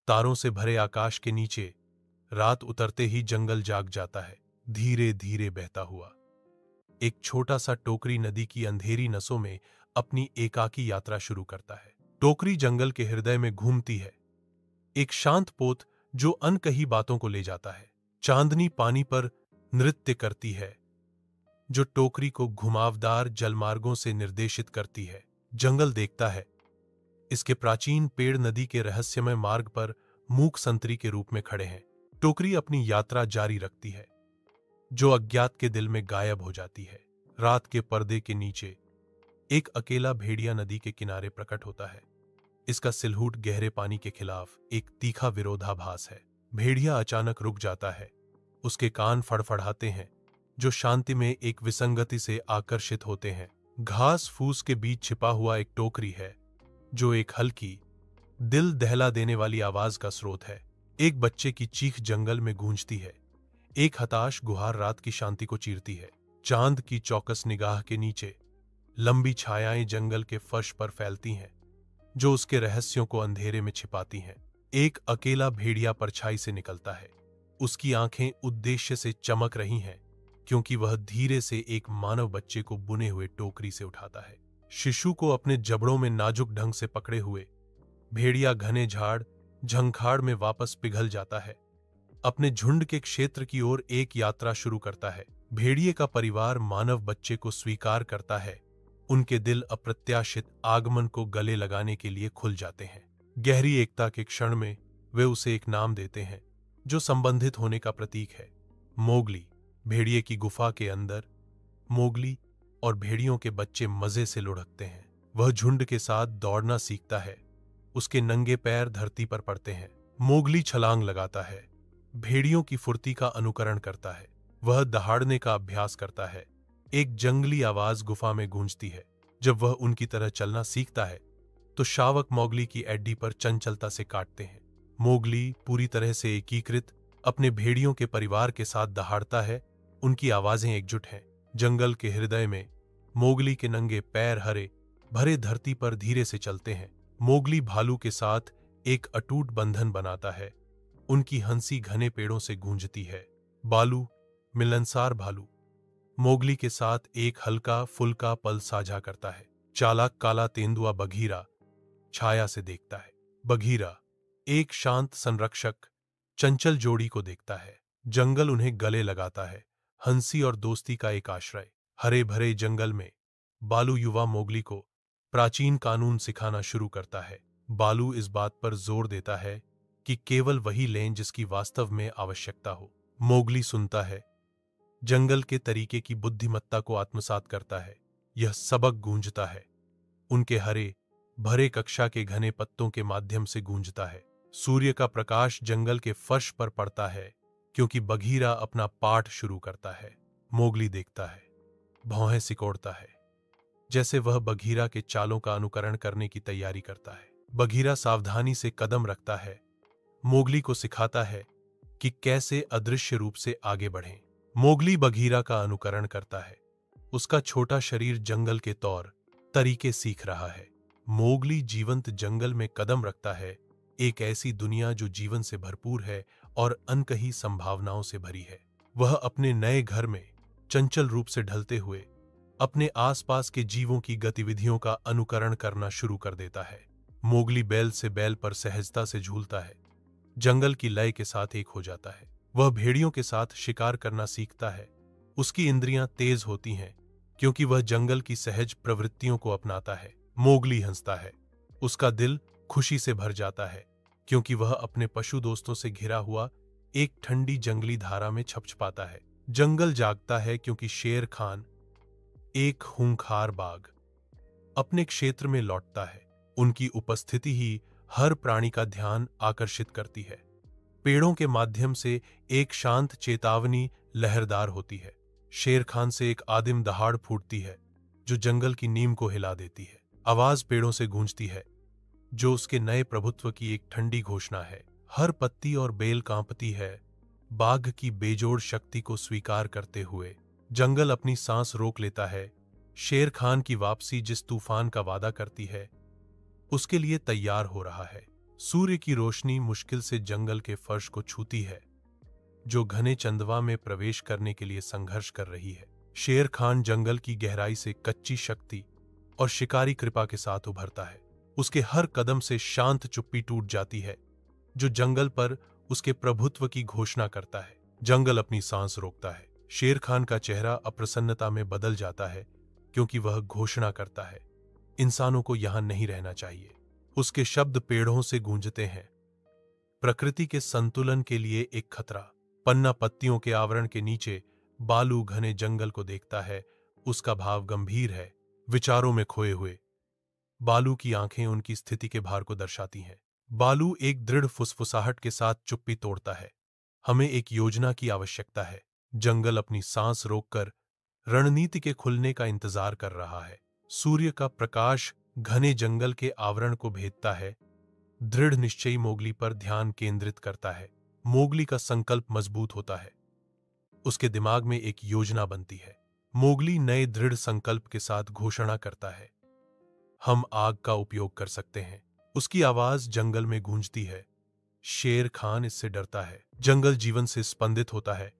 तारों से भरे आकाश के नीचे रात उतरते ही जंगल जाग जाता है, धीरे धीरे बहता हुआ। एक छोटा सा टोकरी नदी की अंधेरी नसों में अपनी एकाकी यात्रा शुरू करता है। टोकरी जंगल के हृदय में घूमती है, एक शांत पोत जो अनकही बातों को ले जाता है। चांदनी पानी पर नृत्य करती है, जो टोकरी को घुमावदार जलमार्गों से निर्देशित करती है। जंगल देखता है, इसके प्राचीन पेड़ नदी के रहस्यमय मार्ग पर मूक संतरी के रूप में खड़े हैं। टोकरी अपनी यात्रा जारी रखती है, जो अज्ञात के दिल में गायब हो जाती है। रात के पर्दे के नीचे एक अकेला भेड़िया नदी के किनारे प्रकट होता है। इसका सिलहूट गहरे पानी के खिलाफ एक तीखा विरोधाभास है। भेड़िया अचानक रुक जाता है, उसके कान फड़फड़ाते हैं, जो शांति में एक विसंगति से आकर्षित होते हैं। घास फूस के बीच छिपा हुआ एक टोकरी है, जो एक हल्की, दिल दहला देने वाली आवाज का स्रोत है। एक बच्चे की चीख जंगल में गूंजती है, एक हताश गुहार रात की शांति को चीरती है। चांद की चौकस निगाह के नीचे लंबी छायाएं जंगल के फर्श पर फैलती हैं, जो उसके रहस्यों को अंधेरे में छिपाती हैं। एक अकेला भेड़िया परछाई से निकलता है, उसकी आंखें उद्देश्य से चमक रही हैं, क्योंकि वह धीरे से एक मानव बच्चे को बुने हुए टोकरी से उठाता है। शिशु को अपने जबड़ों में नाजुक ढंग से पकड़े हुए भेड़िया घने झाड़ झंखाड़ में वापस पिघल जाता है, अपने झुंड के क्षेत्र की ओर एक यात्रा शुरू करता है। भेड़िए का परिवार मानव बच्चे को स्वीकार करता है, उनके दिल अप्रत्याशित आगमन को गले लगाने के लिए खुल जाते हैं। गहरी एकता के क्षण में वे उसे एक नाम देते हैं, जो संबंधित होने का प्रतीक है, मोगली। भेड़िए की गुफा के अंदर मोगली और भेड़ियों के बच्चे मजे से लुढ़कते हैं। वह झुंड के साथ दौड़ना सीखता है, उसके नंगे पैर धरती पर पड़ते हैं। मोगली छलांग लगाता है, भेड़ियों की फुर्ती का अनुकरण करता है, वह दहाड़ने का अभ्यास करता है। एक जंगली आवाज गुफा में गूंजती है। जब वह उनकी तरह चलना सीखता है, तो शावक मोगली की एड्डी पर चंचलता से काटते हैं। मोगली पूरी तरह से एकीकृत अपने भेड़ियों के परिवार के साथ दहाड़ता है, उनकी आवाजें एकजुट हैं। जंगल के हृदय में मोगली के नंगे पैर हरे भरे धरती पर धीरे से चलते हैं। मोगली भालू के साथ एक अटूट बंधन बनाता है, उनकी हंसी घने पेड़ों से गूंजती है। बालू, मिलनसार भालू, मोगली के साथ एक हल्का फुल्का पल साझा करता है। चालाक काला तेंदुआ बघीरा छाया से देखता है। बघीरा एक शांत संरक्षक चंचल जोड़ी को देखता है। जंगल उन्हें गले लगाता है, हंसी और दोस्ती का एक आश्रय। हरे भरे जंगल में बालू युवा मोगली को प्राचीन कानून सिखाना शुरू करता है। बालू इस बात पर जोर देता है कि केवल वही लें जिसकी वास्तव में आवश्यकता हो। मोगली सुनता है, जंगल के तरीके की बुद्धिमत्ता को आत्मसात करता है। यह सबक गूंजता है, उनके हरे भरे कक्षा के घने पत्तों के माध्यम से गूंजता है। सूर्य का प्रकाश जंगल के फर्श पर पड़ता है, क्योंकि बघीरा अपना पाठ शुरू करता है। मोगली देखता है, भौहें सिकोड़ता है, जैसे वह बघीरा के चालों का अनुकरण करने की तैयारी करता है। बघीरा सावधानी से कदम रखता है, मोगली को सिखाता है कि कैसे अदृश्य रूप से आगे बढ़ें। मोगली बघीरा का अनुकरण करता है, उसका छोटा शरीर जंगल के तौर तरीके सीख रहा है। मोगली जीवंत जंगल में कदम रखता है, एक ऐसी दुनिया जो जीवन से भरपूर है और अनकही संभावनाओं से भरी है। वह अपने नए घर में चंचल रूप से ढलते हुए अपने आसपास के जीवों की गतिविधियों का अनुकरण करना शुरू कर देता है। मोगली बैल से बैल पर सहजता से झूलता है, जंगल की लय के साथ एक हो जाता है। वह भेड़ियों के साथ शिकार करना सीखता है, उसकी इंद्रियां तेज होती हैं, क्योंकि वह जंगल की सहज प्रवृत्तियों को अपनाता है। मोगली हंसता है, उसका दिल खुशी से भर जाता है, क्योंकि वह अपने पशु दोस्तों से घिरा हुआ एक ठंडी जंगली धारा में छपछपाता है। जंगल जागता है, क्योंकि शेर खान, एक खूंखार बाघ, अपने क्षेत्र में लौटता है। उनकी उपस्थिति ही हर प्राणी का ध्यान आकर्षित करती है। पेड़ों के माध्यम से एक शांत चेतावनी लहरदार होती है। शेर खान से एक आदिम दहाड़ फूटती है, जो जंगल की नींव को हिला देती है। आवाज पेड़ों से गूंजती है, जो उसके नए प्रभुत्व की एक ठंडी घोषणा है। हर पत्ती और बेल कांपती है, बाघ की बेजोड़ शक्ति को स्वीकार करते हुए। जंगल अपनी सांस रोक लेता है। शेर खान की वापसी जिस तूफान का वादा करती है, उसके लिए तैयार हो रहा है। सूर्य की रोशनी मुश्किल से जंगल के फर्श को छूती है, जो घने चंदवा में प्रवेश करने के लिए संघर्ष कर रही है। शेर खान जंगल की गहराई से कच्ची शक्ति और शिकारी कृपा के साथ उभरता है। उसके हर कदम से शांत चुप्पी टूट जाती है, जो जंगल पर उसके प्रभुत्व की घोषणा करता है। जंगल अपनी सांस रोकता है। शेर खान का चेहरा अप्रसन्नता में बदल जाता है, क्योंकि वह घोषणा करता है, इंसानों को यहां नहीं रहना चाहिए। उसके शब्द पेड़ों से गूंजते हैं, प्रकृति के संतुलन के लिए एक खतरा। पन्ना पत्तियों के आवरण के नीचे बालू घने जंगल को देखता है। उसका भाव गंभीर है, विचारों में खोए हुए। बालू की आंखें उनकी स्थिति के भार को दर्शाती हैं। बालू एक दृढ़ फुसफुसाहट के साथ चुप्पी तोड़ता है। हमें एक योजना की आवश्यकता है। जंगल अपनी सांस रोककर रणनीति के खुलने का इंतजार कर रहा है। सूर्य का प्रकाश घने जंगल के आवरण को भेदता है, दृढ़ निश्चयी मोगली पर ध्यान केंद्रित करता है। मोगली का संकल्प मजबूत होता है। उसके दिमाग में एक योजना बनती है। मोगली नए दृढ़ संकल्प के साथ घोषणा करता है, हम आग का उपयोग कर सकते हैं। उसकी आवाज जंगल में गूंजती है। शेर खान इससे डरता है। जंगल जीवन से स्पंदित होता है,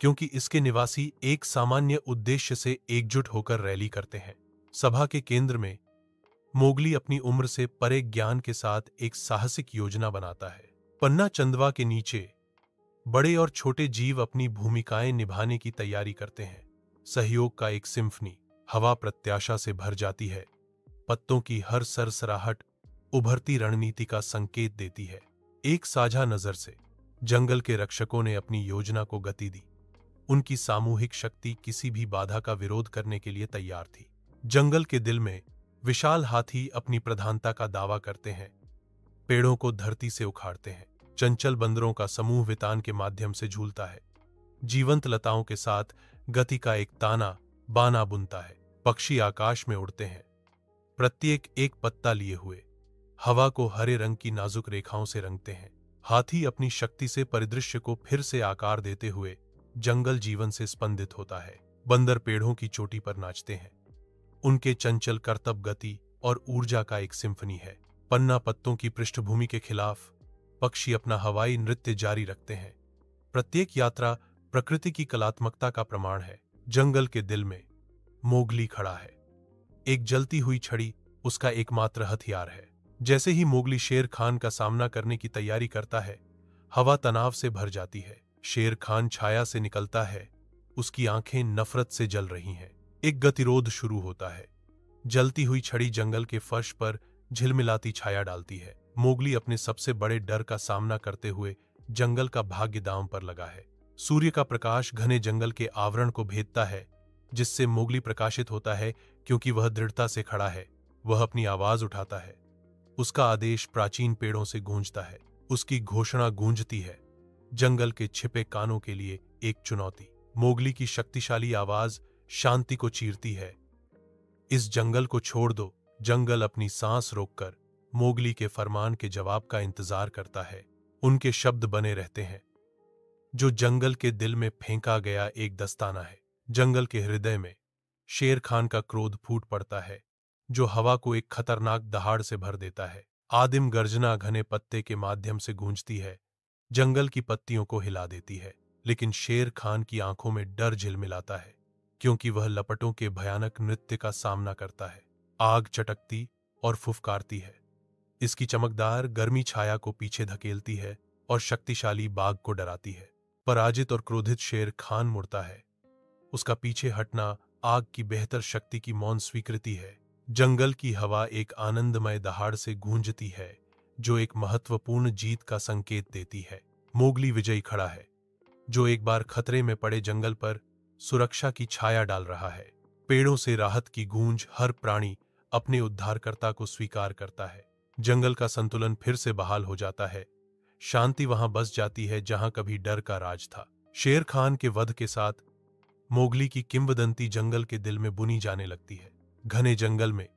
क्योंकि इसके निवासी एक सामान्य उद्देश्य से एकजुट होकर रैली करते हैं। सभा के केंद्र में मोगली अपनी उम्र से परे ज्ञान के साथ एक साहसिक योजना बनाता है। पन्ना चंदवा के नीचे बड़े और छोटे जीव अपनी भूमिकाएं निभाने की तैयारी करते हैं। सहयोग का एक सिम्फनी। हवा प्रत्याशा से भर जाती है। पत्तों की हर सरसराहट उभरती रणनीति का संकेत देती है। एक साझा नजर से जंगल के रक्षकों ने अपनी योजना को गति दी। उनकी सामूहिक शक्ति किसी भी बाधा का विरोध करने के लिए तैयार थी। जंगल के दिल में विशाल हाथी अपनी प्रधानता का दावा करते हैं, पेड़ों को धरती से उखाड़ते हैं। चंचल बंदरों का समूह वितान के माध्यम से झूलता है। जीवंत लताओं के साथ गति का एक ताना बाना बुनता है। पक्षी आकाश में उड़ते हैं, प्रत्येक एक पत्ता लिए हुए, हवा को हरे रंग की नाजुक रेखाओं से रंगते हैं। हाथी अपनी शक्ति से परिदृश्य को फिर से आकार देते हुए जंगल जीवन से स्पंदित होता है। बंदर पेड़ों की चोटी पर नाचते हैं। उनके चंचल करतब गति और ऊर्जा का एक सिम्फनी है। पन्ना पत्तों की पृष्ठभूमि के खिलाफ पक्षी अपना हवाई नृत्य जारी रखते हैं। प्रत्येक यात्रा प्रकृति की कलात्मकता का प्रमाण है। जंगल के दिल में मोगली खड़ा है। एक जलती हुई छड़ी उसका एकमात्र हथियार है। जैसे ही मोगली शेर खान का सामना करने की तैयारी करता है, हवा तनाव से भर जाती है। शेर खान छाया से निकलता है। उसकी आंखें नफरत से जल रही हैं। एक गतिरोध शुरू होता है। जलती हुई छड़ी जंगल के फर्श पर झिलमिलाती छाया डालती है। मोगली अपने सबसे बड़े डर का सामना करते हुए जंगल का भाग्य दांव पर लगा है। सूर्य का प्रकाश घने जंगल के आवरण को भेदता है, जिससे मोगली प्रकाशित होता है। क्योंकि वह दृढ़ता से खड़ा है, वह अपनी आवाज उठाता है। उसका आदेश प्राचीन पेड़ों से गूंजता है। उसकी घोषणा गूंजती है, जंगल के छिपे कानों के लिए एक चुनौती। मोगली की शक्तिशाली आवाज शांति को चीरती है। इस जंगल को छोड़ दो। जंगल अपनी सांस रोककर मोगली के फरमान के जवाब का इंतजार करता है। उनके शब्द बने रहते हैं, जो जंगल के दिल में फेंका गया एक दस्ताना है। जंगल के हृदय में शेर खान का क्रोध फूट पड़ता है, जो हवा को एक खतरनाक दहाड़ से भर देता है। आदिम गर्जना घने पत्ते के माध्यम से गूंजती है, जंगल की पत्तियों को हिला देती है। लेकिन शेर खान की आंखों में डर झिलमिलाता है, क्योंकि वह लपटों के भयानक नृत्य का सामना करता है। आग चटकती और फुफकारती है। इसकी चमकदार गर्मी छाया को पीछे धकेलती है और शक्तिशाली बाघ को डराती है। पराजित और क्रोधित शेर खान मुड़ता है। उसका पीछे हटना आग की बेहतर शक्ति की मौन स्वीकृति है। जंगल की हवा एक आनंदमय दहाड़ से गूंजती है, जो एक महत्वपूर्ण जीत का संकेत देती है। मोगली विजयी खड़ा है, जो एक बार खतरे में पड़े जंगल पर सुरक्षा की छाया डाल रहा है। पेड़ों से राहत की गूंज, हर प्राणी अपने उद्धारकर्ता को स्वीकार करता है। जंगल का संतुलन फिर से बहाल हो जाता है। शांति वहां बस जाती है जहां कभी डर का राज था। शेर खान के वध के साथ मोगली की किंवदंती जंगल के दिल में बुनी जाने लगती है। घने जंगल में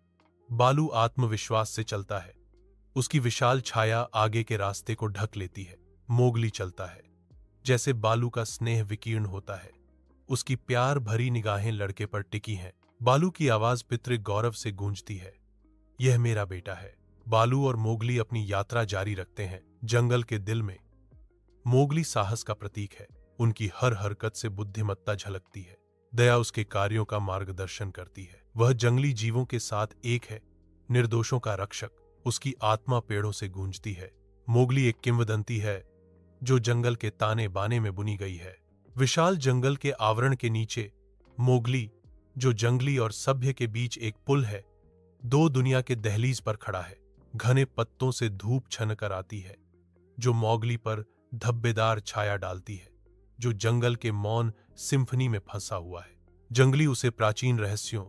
बालू आत्मविश्वास से चलता है। उसकी विशाल छाया आगे के रास्ते को ढक लेती है। मोगली चलता है, जैसे बालू का स्नेह विकीर्ण होता है। उसकी प्यार भरी निगाहें लड़के पर टिकी हैं। बालू की आवाज पितृ गौरव से गूंजती है, यह मेरा बेटा है। बालू और मोगली अपनी यात्रा जारी रखते हैं। जंगल के दिल में मोगली साहस का प्रतीक है। उनकी हर हरकत से बुद्धिमत्ता झलकती है। दया उसके कार्यों का मार्गदर्शन करती है। वह जंगली जीवों के साथ एक है, निर्दोषों का रक्षक। उसकी आत्मा पेड़ों से गूंजती है। मोगली एक किंवदंती है जो जंगल के ताने बाने में बुनी गई है। विशाल जंगल के आवरण के नीचे मोगली, जो जंगली और सभ्य के बीच एक पुल है, दो दुनिया के दहलीज पर खड़ा है। घने पत्तों से धूप छनकर आती है जो मोगली पर धब्बेदार छाया डालती है, जो जंगल के मौन सिम्फनी में फंसा हुआ है। जंगली उसे प्राचीन रहस्यों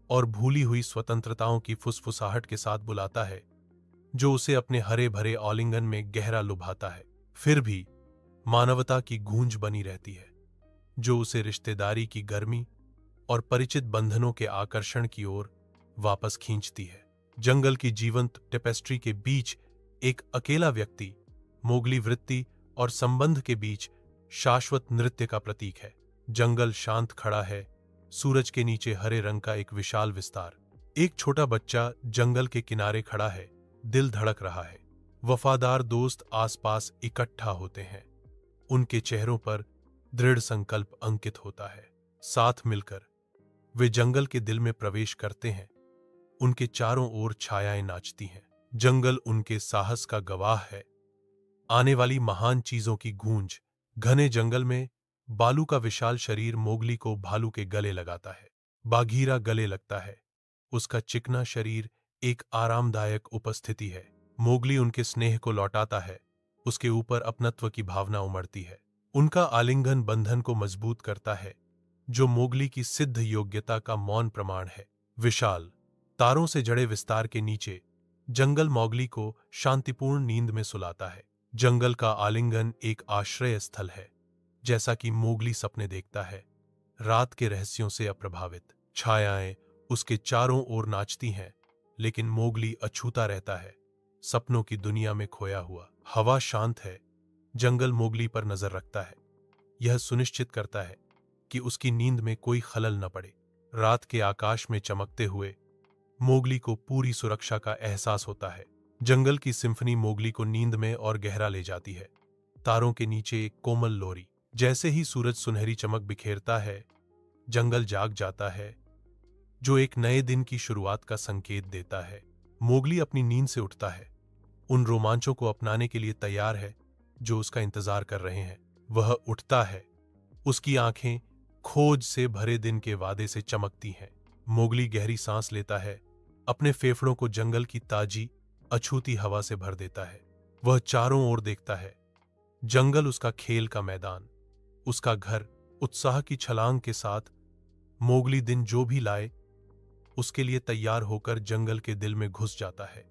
और भूली हुई स्वतंत्रताओं की फुसफुसाहट के साथ बुलाता है, जो उसे अपने हरे भरे आलिंगन में गहरा लुभाता है। फिर भी मानवता की गूंज बनी रहती है, जो उसे रिश्तेदारी की गर्मी और परिचित बंधनों के आकर्षण की ओर वापस खींचती है। जंगल की जीवंत टेपेस्ट्री के बीच एक अकेला व्यक्ति मोगली वृत्ति और संबंध के बीच शाश्वत नृत्य का प्रतीक है। जंगल शांत खड़ा है, सूरज के नीचे हरे रंग का एक विशाल विस्तार। एक छोटा बच्चा जंगल के किनारे खड़ा है, दिल धड़क रहा है। वफादार दोस्त आसपास इकट्ठा होते हैं, उनके चेहरों पर दृढ़ संकल्प अंकित होता है। साथ मिलकर वे जंगल के दिल में प्रवेश करते हैं। उनके चारों ओर छायाएं नाचती हैं। जंगल उनके साहस का गवाह है। आने वाली महान चीजों की गूंज। घने जंगल में बालू का विशाल शरीर मोगली को भालू के गले लगाता है। बाघीरा गले लगता है। उसका चिकना शरीर एक आरामदायक उपस्थिति है। मोगली उनके स्नेह को लौटाता है। उसके ऊपर अपनत्व की भावना उमड़ती है। उनका आलिंगन बंधन को मजबूत करता है, जो मोगली की सिद्ध योग्यता का मौन प्रमाण है। विशाल तारों से जड़े विस्तार के नीचे जंगल मोगली को शांतिपूर्ण नींद में सुलाता है। जंगल का आलिंगन एक आश्रय स्थल है, जैसा कि मोगली सपने देखता है, रात के रहस्यों से अप्रभावित। छायाएं उसके चारों ओर नाचती हैं, लेकिन मोगली अछूता रहता है, सपनों की दुनिया में खोया हुआ। हवा शांत है। जंगल मोगली पर नजर रखता है। यह सुनिश्चित करता है कि उसकी नींद में कोई खलल न पड़े। रात के आकाश में चमकते हुए मोगली को पूरी सुरक्षा का एहसास होता है। जंगल की सिम्फनी मोगली को नींद में और गहरा ले जाती है। तारों के नीचे एक कोमल लोरी। जैसे ही सूरज सुनहरी चमक बिखेरता है, जंगल जाग जाता है, जो एक नए दिन की शुरुआत का संकेत देता है। मोगली अपनी नींद से उठता है, उन रोमांचों को अपनाने के लिए तैयार है जो उसका इंतजार कर रहे हैं। वह उठता है, उसकी आंखें खोज से भरे दिन के वादे से चमकती हैं। मोगली गहरी सांस लेता है, अपने फेफड़ों को जंगल की ताजी अछूती हवा से भर देता है। वह चारों ओर देखता है। जंगल उसका खेल का मैदान, उसका घर। उत्साह की छलांग के साथ मोगली दिन जो भी लाए, उसके लिए तैयार होकर जंगल के दिल में घुस जाता है।